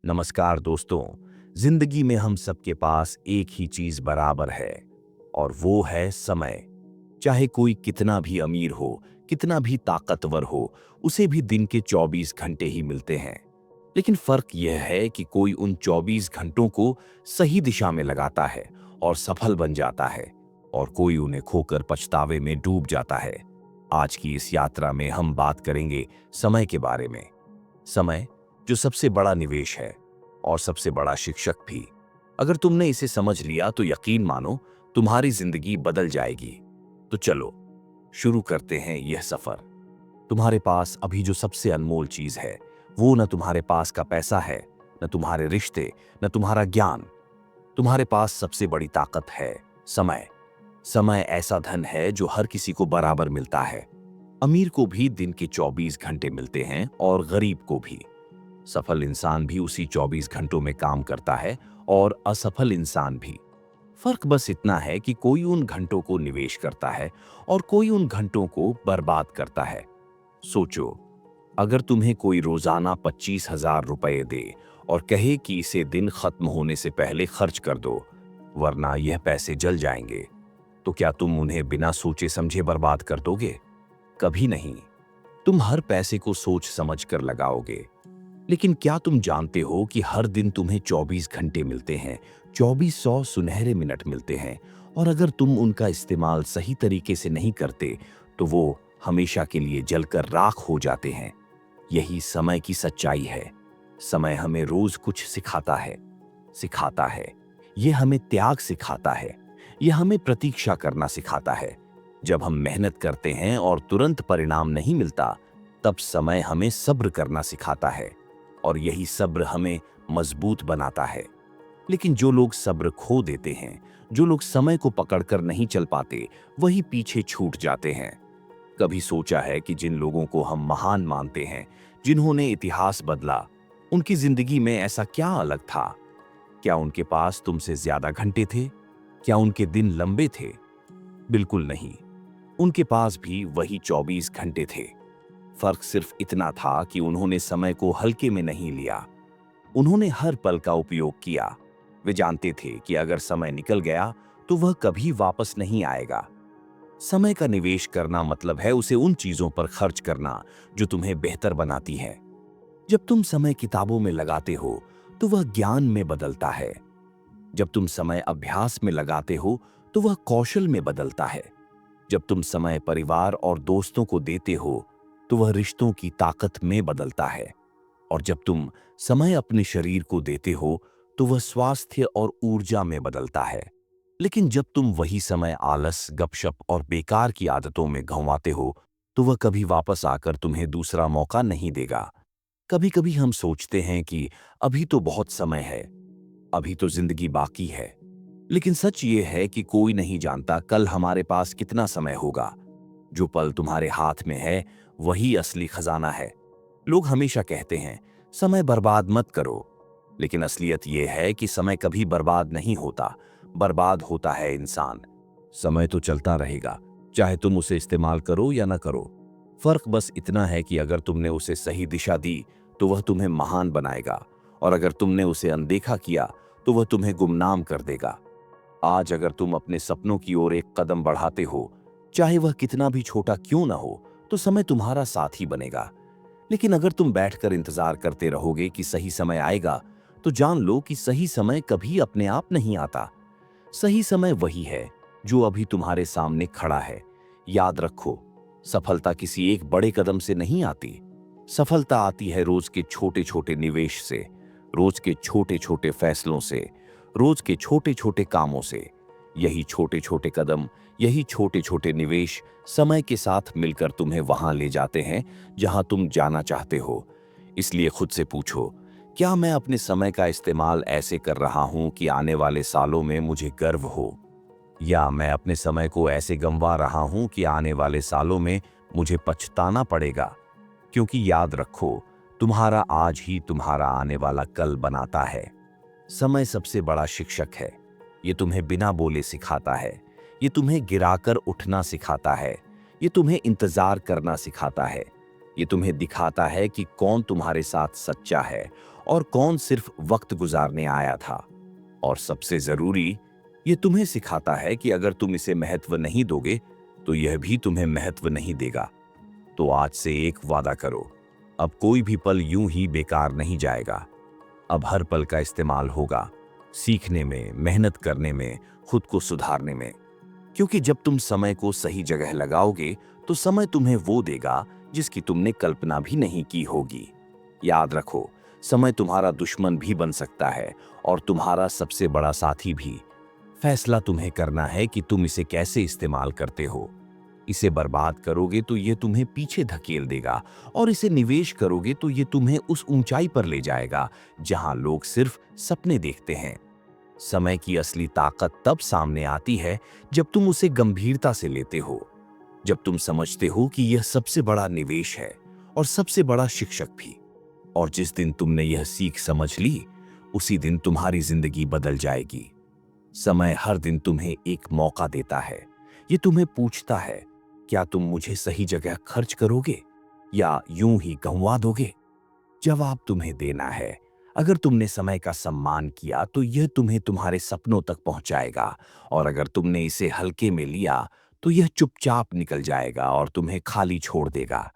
नमस्कार दोस्तों। जिंदगी में हम सबके पास एक ही चीज बराबर है और वो है समय। चाहे कोई कितना भी अमीर हो, कितना भी ताकतवर हो, उसे भी दिन के 24 घंटे ही मिलते हैं। लेकिन फर्क यह है कि कोई उन 24 घंटों को सही दिशा में लगाता है और सफल बन जाता है, और कोई उन्हें खोकर पछतावे में डूब जाता है। आज की इस यात्रा में हम बात करेंगे समय के बारे में। समय जो सबसे बड़ा निवेश है और सबसे बड़ा शिक्षक भी। अगर तुमने इसे समझ लिया तो यकीन मानो तुम्हारी जिंदगी बदल जाएगी। तो चलो शुरू करते हैं यह सफर। तुम्हारे पास अभी जो सबसे अनमोल चीज है, वो न तुम्हारे पास का पैसा है, न तुम्हारे रिश्ते, न तुम्हारा ज्ञान। तुम्हारे पास सबसे बड़ी ताकत है समय। समय ऐसा धन है जो हर किसी को बराबर मिलता है। अमीर को भी दिन के 24 घंटे मिलते हैं और गरीब को भी। सफल इंसान भी उसी 24 घंटों में काम करता है और असफल इंसान भी। फर्क बस इतना है कि कोई उन घंटों को निवेश करता है और कोई उन घंटों को बर्बाद करता है। सोचो, अगर तुम्हें कोई रोजाना 25,000 रुपए दे और कहे कि इसे दिन खत्म होने से पहले खर्च कर दो, वरना यह पैसे जल जाएंगे, तो क्या तुम उन्हें बिना सोचे समझे बर्बाद कर दोगे? कभी नहीं। तुम हर पैसे को सोच समझ कर लगाओगे। लेकिन क्या तुम जानते हो कि हर दिन तुम्हें 24 घंटे मिलते हैं, 2400 सुनहरे मिनट मिलते हैं, और अगर तुम उनका इस्तेमाल सही तरीके से नहीं करते तो वो हमेशा के लिए जलकर राख हो जाते हैं। यही समय की सच्चाई है। समय हमें रोज कुछ सिखाता है। ये हमें त्याग सिखाता है। ये हमें प्रतीक्षा करना सिखाता है। जब हम मेहनत करते हैं और तुरंत परिणाम नहीं मिलता, तब समय हमें सब्र करना सिखाता है, और यही सब्र हमें मजबूत बनाता है। लेकिन जो लोग सब्र खो देते हैं, जो लोग समय को पकड़कर नहीं चल पाते, वही पीछे छूट जाते हैं। कभी सोचा है कि जिन लोगों को हम महान मानते हैं, जिन्होंने इतिहास बदला, उनकी जिंदगी में ऐसा क्या अलग था? क्या उनके पास तुमसे ज्यादा घंटे थे? क्या उनके दिन लंबे थे? बिल्कुल नहीं। उनके पास भी वही 24 घंटे थे। फर्क सिर्फ इतना था कि उन्होंने समय को हल्के में नहीं लिया। उन्होंने हर पल का उपयोग किया। वे जानते थे कि अगर समय निकल गया तो वह कभी वापस नहीं आएगा। समय का निवेश करना मतलब है उसे उन चीजों पर खर्च करना जो तुम्हें बेहतर बनाती है। जब तुम समय किताबों में लगाते हो तो वह ज्ञान में बदलता है। जब तुम समय अभ्यास में लगाते हो तो वह कौशल में बदलता है। जब तुम समय परिवार और दोस्तों को देते हो तो वह रिश्तों की ताकत में बदलता है। और जब तुम समय अपने शरीर को देते हो तो वह स्वास्थ्य और ऊर्जा में बदलता है। लेकिन जब तुम वही समय आलस, गपशप और बेकार की आदतों में गंवाते हो तो वह कभी वापस आकर तुम्हें दूसरा मौका नहीं देगा। कभी कभी हम सोचते हैं कि अभी तो बहुत समय है, अभी तो जिंदगी बाकी है। लेकिन सच ये है कि कोई नहीं जानता कल हमारे पास कितना समय होगा। जो पल तुम्हारे हाथ में है वही असली खजाना है। लोग हमेशा कहते हैं समय बर्बाद मत करो, लेकिन असलियत यह है कि समय कभी बर्बाद नहीं होता, बर्बाद होता है इंसान। समय तो चलता रहेगा, चाहे तुम उसे इस्तेमाल करो या ना करो। फर्क बस इतना है कि अगर तुमने उसे सही दिशा दी तो वह तुम्हें महान बनाएगा, और अगर तुमने उसे अनदेखा किया तो वह तुम्हें गुमनाम कर देगा। आज अगर तुम अपने सपनों की ओर एक कदम बढ़ाते हो, चाहे वह कितना भी छोटा क्यों ना हो, तो समय तुम्हारा साथी बनेगा। लेकिन अगर तुम बैठकर इंतजार करते रहोगे कि सही समय आएगा, तो जान लो कि सही समय कभी अपने आप नहीं आता। सही समय वही है जो अभी तुम्हारे सामने खड़ा है। याद रखो, सफलता किसी एक बड़े कदम से नहीं आती। सफलता आती है रोज के छोटे छोटे निवेश से, रोज के छोटे छोटे फैसलों से, रोज के छोटे छोटे कामों से। यही छोटे छोटे कदम, यही छोटे छोटे निवेश समय के साथ मिलकर तुम्हें वहां ले जाते हैं जहां तुम जाना चाहते हो। इसलिए खुद से पूछो, क्या मैं अपने समय का इस्तेमाल ऐसे कर रहा हूं कि आने वाले सालों में मुझे गर्व हो, या मैं अपने समय को ऐसे गंवा रहा हूं कि आने वाले सालों में मुझे पछताना पड़ेगा? क्योंकि याद रखो, तुम्हारा आज ही तुम्हारा आने वाला कल बनाता है। समय सबसे बड़ा शिक्षक है। ये तुम्हें बिना बोले सिखाता है। ये तुम्हें गिराकर उठना सिखाता है। ये तुम्हें इंतजार करना सिखाता है। ये तुम्हें दिखाता है कि कौन तुम्हारे साथ सच्चा है और कौन सिर्फ वक्त गुजारने आया था। और सबसे जरूरी, ये तुम्हें सिखाता है कि अगर तुम इसे महत्व नहीं दोगे तो यह भी तुम्हें महत्व नहीं देगा। तो आज से एक वादा करो, अब कोई भी पल यूं ही बेकार नहीं जाएगा। अब हर पल का इस्तेमाल होगा, सीखने में, मेहनत करने में, खुद को सुधारने में। क्योंकि जब तुम समय को सही जगह लगाओगे तो समय तुम्हें वो देगा जिसकी तुमने कल्पना भी नहीं की होगी। याद रखो, समय तुम्हारा दुश्मन भी बन सकता है और तुम्हारा सबसे बड़ा साथी भी। फैसला तुम्हें करना है कि तुम इसे कैसे इस्तेमाल करते हो। इसे बर्बाद करोगे तो ये तुम्हें पीछे धकेल देगा, और इसे निवेश करोगे तो ये तुम्हें उस ऊंचाई पर ले जाएगा जहां लोग सिर्फ सपने देखते हैं। समय की असली ताकत तब सामने आती है जब तुम उसे गंभीरता से लेते हो, जब तुम समझते हो कि यह सबसे बड़ा निवेश है और सबसे बड़ा शिक्षक भी। और जिस दिन तुमने यह सीख समझ ली, उसी दिन तुम्हारी जिंदगी बदल जाएगी। समय हर दिन तुम्हें एक मौका देता है। ये तुम्हें पूछता है, क्या तुम मुझे सही जगह खर्च करोगे या यूं ही गंवा दोगे? जवाब तुम्हें देना है। अगर तुमने समय का सम्मान किया तो यह तुम्हें तुम्हारे सपनों तक पहुंचाएगा, और अगर तुमने इसे हल्के में लिया तो यह चुपचाप निकल जाएगा और तुम्हें खाली छोड़ देगा।